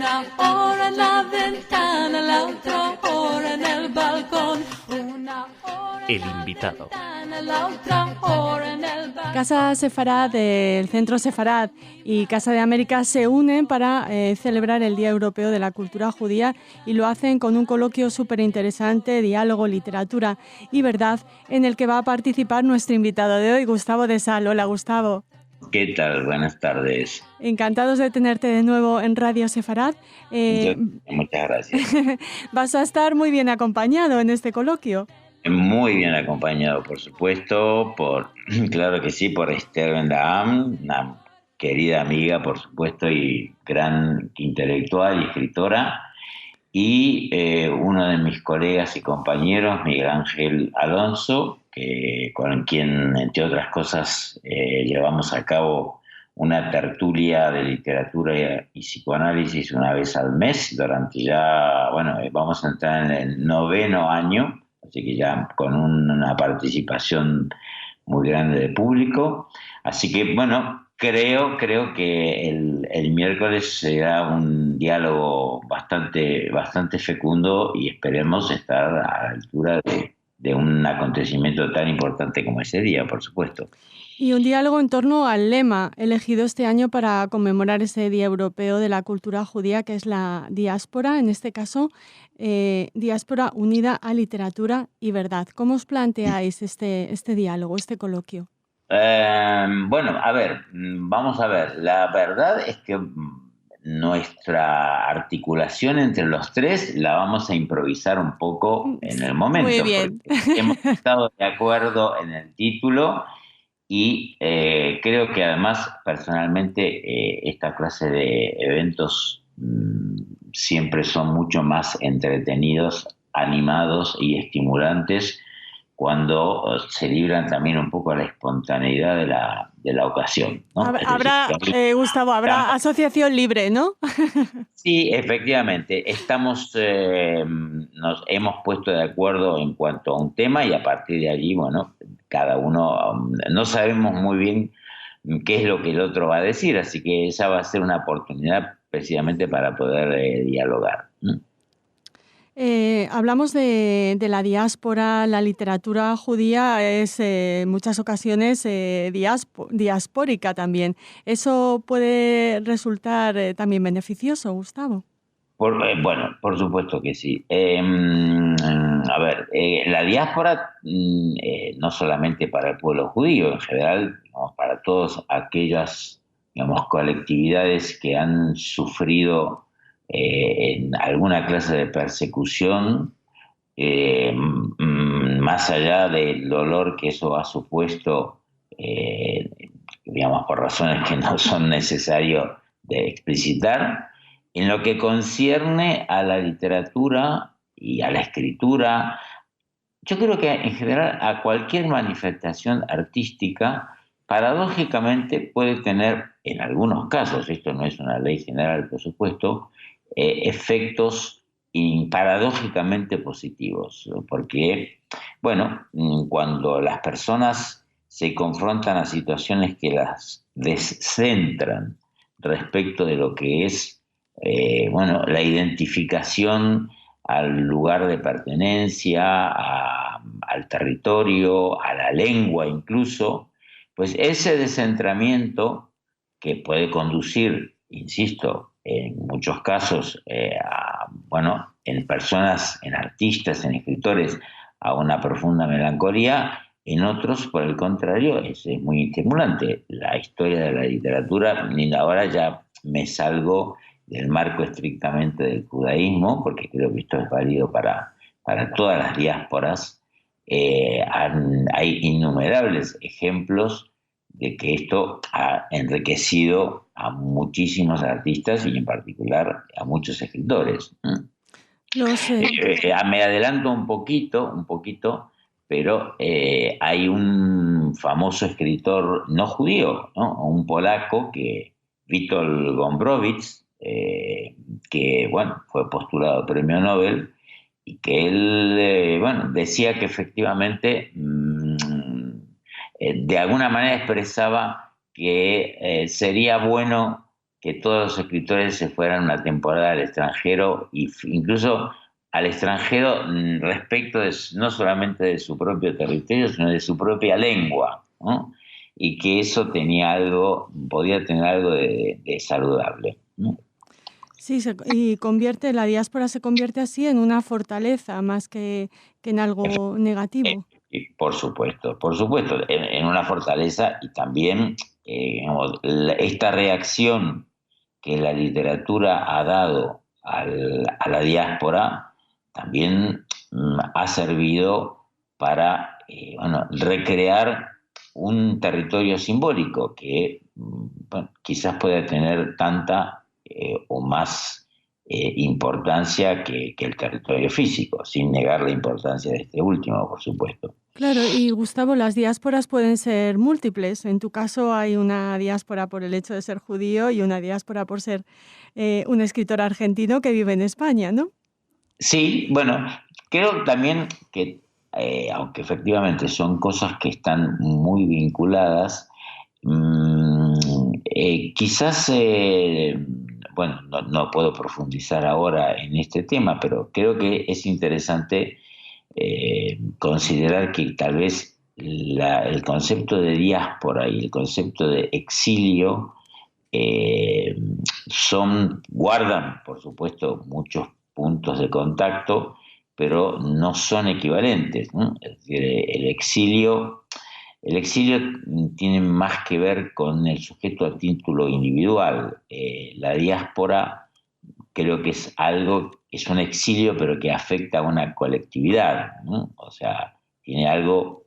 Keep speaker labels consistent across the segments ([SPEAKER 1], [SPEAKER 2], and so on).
[SPEAKER 1] Una hora en la ventana, la otra hora en el balcón. Una hora
[SPEAKER 2] El invitado.
[SPEAKER 1] la otra hora en el balcón.
[SPEAKER 3] Casa Sefarad, el Centro Sefarad y Casa de América se unen para celebrar el Día Europeo de la Cultura Judía y lo hacen con un coloquio súper interesante, diálogo, literatura y verdad, en el que va a participar nuestro invitado de hoy, Gustavo de Sal. Hola, Gustavo.
[SPEAKER 4] ¿Qué tal? Buenas tardes.
[SPEAKER 3] Encantados de tenerte de nuevo en Radio Sefarad.
[SPEAKER 4] Muchas gracias.
[SPEAKER 3] Vas a estar muy bien acompañado en este coloquio.
[SPEAKER 4] Muy bien acompañado, por supuesto, claro que sí, por Esther Ben-Daham, una querida amiga, por supuesto, y gran intelectual y escritora, y uno de mis colegas y compañeros, Miguel Ángel Alonso, con quien, entre otras cosas, llevamos a cabo una tertulia de literatura y psicoanálisis una vez al mes, durante ya, vamos a entrar en el 9º año, así que ya con una participación muy grande de público. Así que, creo que el miércoles será un diálogo bastante fecundo y esperemos estar a la altura de un acontecimiento tan importante como ese día, por supuesto.
[SPEAKER 3] Y un diálogo en torno al lema elegido este año para conmemorar ese Día Europeo de la Cultura Judía, que es la diáspora, en este caso, diáspora unida a literatura y verdad. ¿Cómo os planteáis este diálogo, este coloquio?
[SPEAKER 4] Vamos a ver. La verdad es que nuestra articulación entre los tres la vamos a improvisar un poco en el momento.
[SPEAKER 3] Muy bien.
[SPEAKER 4] Hemos estado de acuerdo en el título. Y creo que además, personalmente, esta clase de eventos siempre son mucho más entretenidos, animados y estimulantes cuando se libran también un poco a la espontaneidad de la ocasión, ¿no?
[SPEAKER 3] Gustavo, habrá asociación libre, ¿no?
[SPEAKER 4] Sí, efectivamente. Nos hemos puesto de acuerdo en cuanto a un tema y a partir de allí, cada uno, no sabemos muy bien qué es lo que el otro va a decir, así que esa va a ser una oportunidad precisamente para poder dialogar.
[SPEAKER 3] Hablamos de la diáspora. La literatura judía es en muchas ocasiones diaspórica también. ¿Eso puede resultar también beneficioso, Gustavo?
[SPEAKER 4] Por supuesto que sí. La diáspora, no solamente para el pueblo judío, en general, para todas aquellas, colectividades que han sufrido en alguna clase de persecución, más allá del dolor que eso ha supuesto, por razones que no son necesarios de explicitar. En lo que concierne a la literatura y a la escritura, yo creo que en general a cualquier manifestación artística, paradójicamente puede tener, en algunos casos, esto no es una ley general, por supuesto, efectos paradójicamente positivos, porque, cuando las personas se confrontan a situaciones que las descentran respecto de lo que es la identificación al lugar de pertenencia, al territorio, a la lengua incluso, pues ese descentramiento que puede conducir, insisto, en muchos casos, en personas, en artistas, en escritores, a una profunda melancolía, en otros, por el contrario, es muy estimulante. La historia de la literatura, y ahora ya me salgo del marco estrictamente del judaísmo, porque creo que esto es válido para todas las diásporas. Hay innumerables ejemplos de que esto ha enriquecido a muchísimos artistas y en particular a muchos escritores.
[SPEAKER 3] Lo sé.
[SPEAKER 4] Me adelanto un poquito, pero hay un famoso escritor no judío, ¿no? Un polaco, Witold Gombrowicz, que fue postulado al premio Nobel, y que él decía que efectivamente de alguna manera expresaba que sería bueno que todos los escritores se fueran una temporada al extranjero, incluso al extranjero respecto no solamente de su propio territorio, sino de su propia lengua, ¿no? Y que eso podía tener algo de saludable, ¿no?
[SPEAKER 3] Sí, la diáspora se convierte así en una fortaleza más que en algo negativo.
[SPEAKER 4] Por supuesto, en una fortaleza, y también digamos, esta reacción que la literatura ha dado a la diáspora también ha servido para recrear un territorio simbólico que quizás pueda tener tanta o más importancia que el territorio físico, sin negar la importancia de este último, por supuesto.
[SPEAKER 3] Claro, y Gustavo, las diásporas pueden ser múltiples. En tu caso hay una diáspora por el hecho de ser judío y una diáspora por ser un escritor argentino que vive en España, ¿no?
[SPEAKER 4] Sí, bueno, creo también que, aunque efectivamente son cosas que están muy vinculadas, quizás, bueno, no puedo profundizar ahora en este tema, pero creo que es interesante considerar que tal vez el concepto de diáspora y el concepto de exilio guardan, por supuesto, muchos puntos de contacto, pero no son equivalentes, ¿no? Es decir, el exilio tiene más que ver con el sujeto a título individual. La diáspora creo que es un exilio, pero que afecta a una colectividad, ¿no? O sea, tiene algo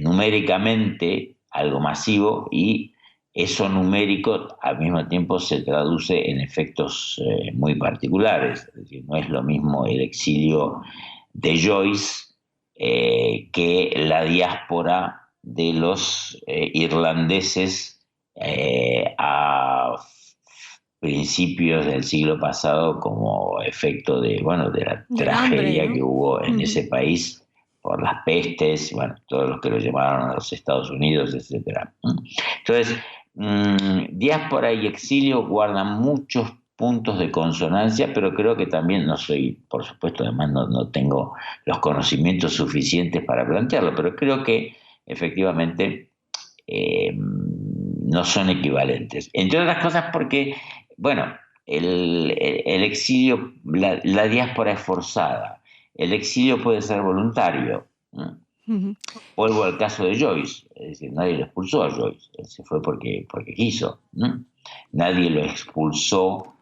[SPEAKER 4] numéricamente, algo masivo, y eso numérico al mismo tiempo se traduce en efectos muy particulares. Es decir, no es lo mismo el exilio de Joyce que la diáspora de los irlandeses a principios del siglo pasado como efecto de la tragedia hambre, ¿no? Que hubo en ese país por las pestes, todos los que lo llevaron a los Estados Unidos, etc. Entonces, diáspora y exilio guardan muchos puntos de consonancia, pero creo que también no soy, por supuesto, además no tengo los conocimientos suficientes para plantearlo, pero creo que efectivamente no son equivalentes. Entre otras cosas porque, el exilio, la diáspora es forzada, el exilio puede ser voluntario. Uh-huh. Vuelvo al caso de Joyce, es decir, nadie lo expulsó a Joyce, él se fue porque quiso. Nadie lo expulsó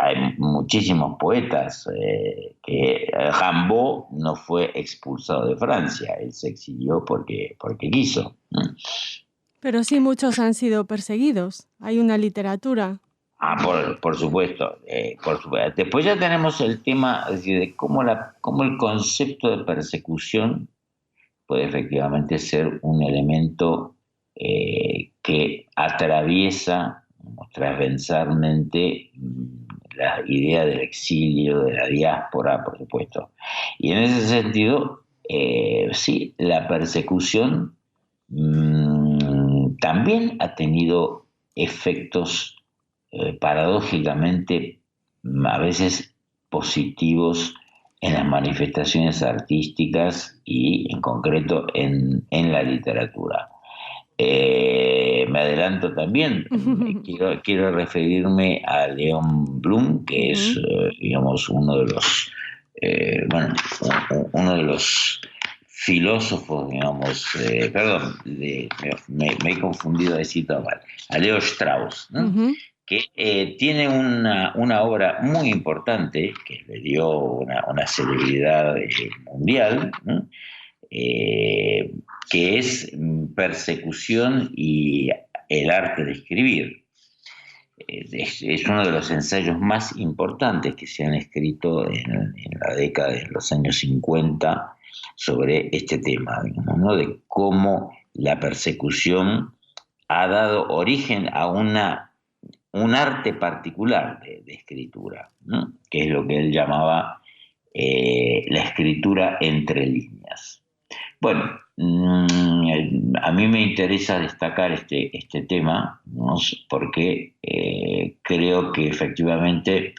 [SPEAKER 4] hay muchísimos poetas que Rimbaud no fue expulsado de Francia, él se exilió porque quiso.
[SPEAKER 3] Pero sí, muchos han sido perseguidos. Hay una literatura.
[SPEAKER 4] Por supuesto. Después ya tenemos el tema, es decir, de cómo el concepto de persecución puede efectivamente ser un elemento que atraviesa transversalmente la idea del exilio, de la diáspora, por supuesto. Y en ese sentido, sí, la persecución también ha tenido efectos paradójicamente a veces positivos en las manifestaciones artísticas y en concreto en la literatura. Me adelanto también, quiero referirme a Leon Blum, que es, uno de los filósofos, me he confundido de cita mal, a Leo Strauss, ¿no? Que tiene una obra muy importante que le dio una celebridad mundial, ¿no? Que es Persecución y el arte de escribir. Es uno de los ensayos más importantes que se han escrito en la década de los años 50 sobre este tema, ¿no? De cómo la persecución ha dado origen a un arte particular de escritura, ¿no? Que es lo que él llamaba la escritura entre líneas. Bueno, a mí me interesa destacar este tema, ¿no? Porque creo que efectivamente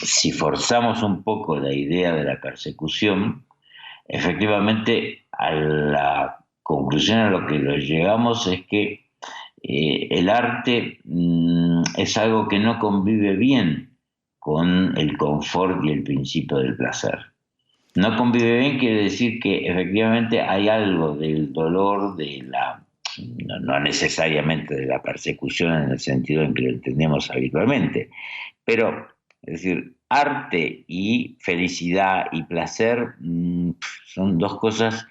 [SPEAKER 4] si forzamos un poco la idea de la persecución, efectivamente a la conclusión a lo que llegamos es que el arte es algo que no convive bien con el confort y el principio del placer. No convive bien quiere decir que efectivamente hay algo del dolor, no necesariamente de la persecución en el sentido en que lo entendemos habitualmente, pero es decir, arte y felicidad y placer son dos cosas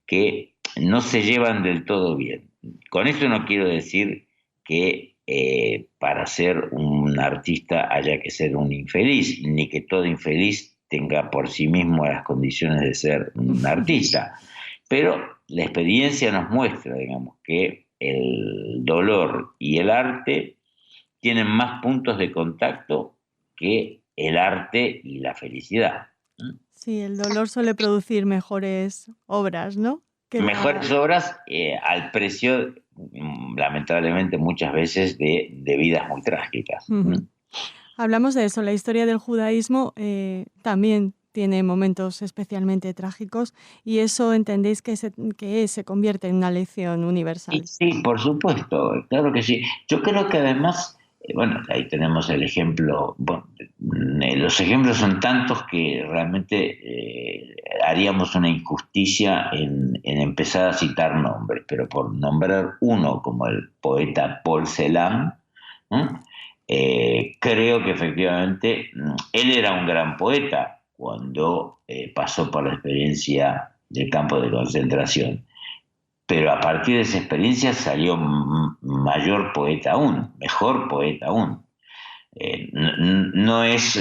[SPEAKER 4] que no se llevan del todo bien. Con esto no quiero decir que para ser un artista haya que ser un infeliz, ni que todo infeliz tenga por sí mismo las condiciones de ser un artista. Pero la experiencia nos muestra, digamos, que el dolor y el arte tienen más puntos de contacto que el arte y la felicidad.
[SPEAKER 3] Sí, el dolor suele producir mejores obras, ¿no?
[SPEAKER 4] Mejores obras al precio, lamentablemente, muchas veces de vidas muy trágicas.
[SPEAKER 3] Hablamos de eso, la historia del judaísmo también tiene momentos especialmente trágicos y eso entendéis que se convierte en una lección universal.
[SPEAKER 4] Sí, por supuesto, claro que sí. Yo creo que además, bueno, ahí tenemos el ejemplo, bueno, los ejemplos son tantos que realmente haríamos una injusticia en empezar a citar nombres, pero por nombrar uno como el poeta Paul Celan, creo que efectivamente él era un gran poeta cuando pasó por la experiencia del campo de concentración. Pero a partir de esa experiencia salió mayor poeta aún, mejor poeta aún. No es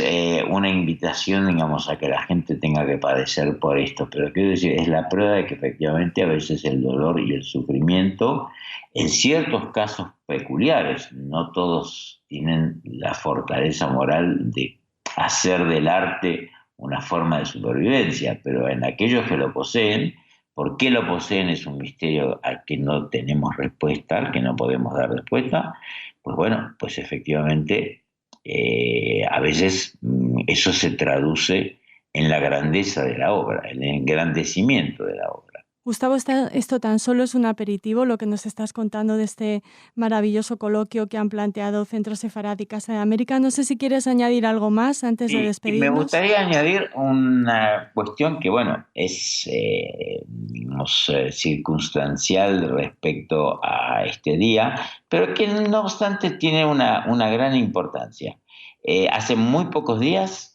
[SPEAKER 4] una invitación, digamos, a que la gente tenga que padecer por esto, pero quiero decir, es la prueba de que efectivamente a veces el dolor y el sufrimiento, en ciertos casos peculiares, no todos tienen la fortaleza moral de hacer del arte una forma de supervivencia, pero en aquellos que lo poseen, ¿por qué lo poseen? Es un misterio al que no tenemos respuesta, al que no podemos dar respuesta. Pues bueno, pues efectivamente a veces eso se traduce en la grandeza de la obra, en el engrandecimiento de la obra.
[SPEAKER 3] Gustavo, esto tan solo es un aperitivo, lo que nos estás contando de este maravilloso coloquio que han planteado Centro Sefarad y Casa de América. No sé si quieres añadir algo más antes de despedirnos.
[SPEAKER 4] Me gustaría añadir una cuestión que, bueno, es circunstancial respecto a este día, pero que no obstante tiene una gran importancia. Hace muy pocos días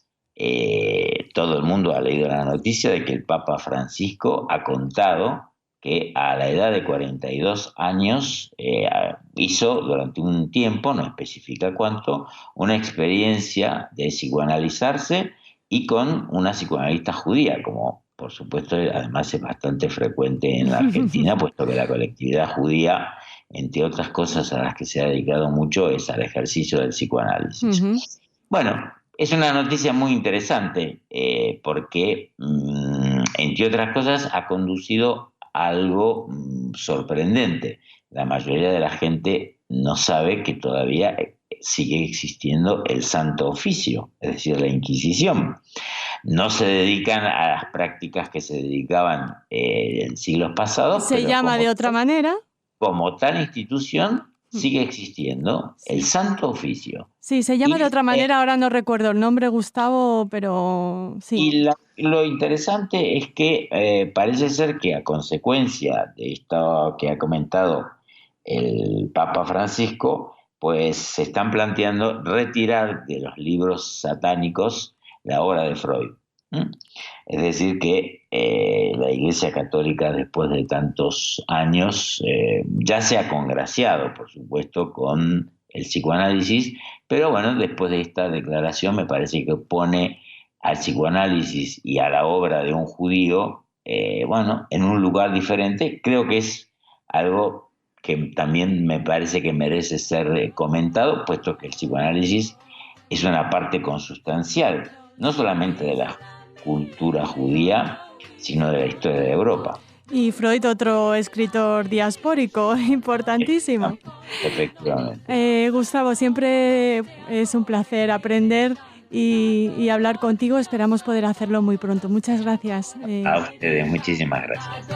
[SPEAKER 4] todo el mundo ha leído la noticia de que el Papa Francisco ha contado que a la edad de 42 años hizo durante un tiempo, no especifica cuánto, una experiencia de psicoanalizarse y con una psicoanalista judía, como por supuesto además es bastante frecuente en la Argentina, puesto que la colectividad judía, entre otras cosas a las que se ha dedicado mucho, es al ejercicio del psicoanálisis. Bueno, es una noticia muy interesante porque, entre otras cosas, ha conducido a algo sorprendente. La mayoría de la gente no sabe que todavía sigue existiendo el Santo Oficio, es decir, la Inquisición. No se dedican a las prácticas que se dedicaban en siglos pasados.
[SPEAKER 3] Se llama de otra manera.
[SPEAKER 4] Como tal institución sigue existiendo el Santo Oficio.
[SPEAKER 3] Sí, se llama de otra manera, ahora no recuerdo el nombre, Gustavo, pero sí.
[SPEAKER 4] Y lo interesante es que parece ser que a consecuencia de esto que ha comentado el Papa Francisco, pues se están planteando retirar de los libros satánicos la obra de Freud. Es decir, que la Iglesia Católica, después de tantos años, ya se ha congraciado, por supuesto, con el psicoanálisis, pero bueno, después de esta declaración me parece que pone al psicoanálisis y a la obra de un judío, bueno, en un lugar diferente. Creo que es algo que también me parece que merece ser comentado, puesto que el psicoanálisis es una parte consustancial, no solamente de la cultura judía, sino de la historia de Europa.
[SPEAKER 3] Y Freud, otro escritor diaspórico importantísimo.
[SPEAKER 4] Efectivamente.
[SPEAKER 3] Gustavo, siempre es un placer aprender y hablar contigo. Esperamos poder hacerlo muy pronto. Muchas gracias.
[SPEAKER 4] A ustedes, muchísimas gracias.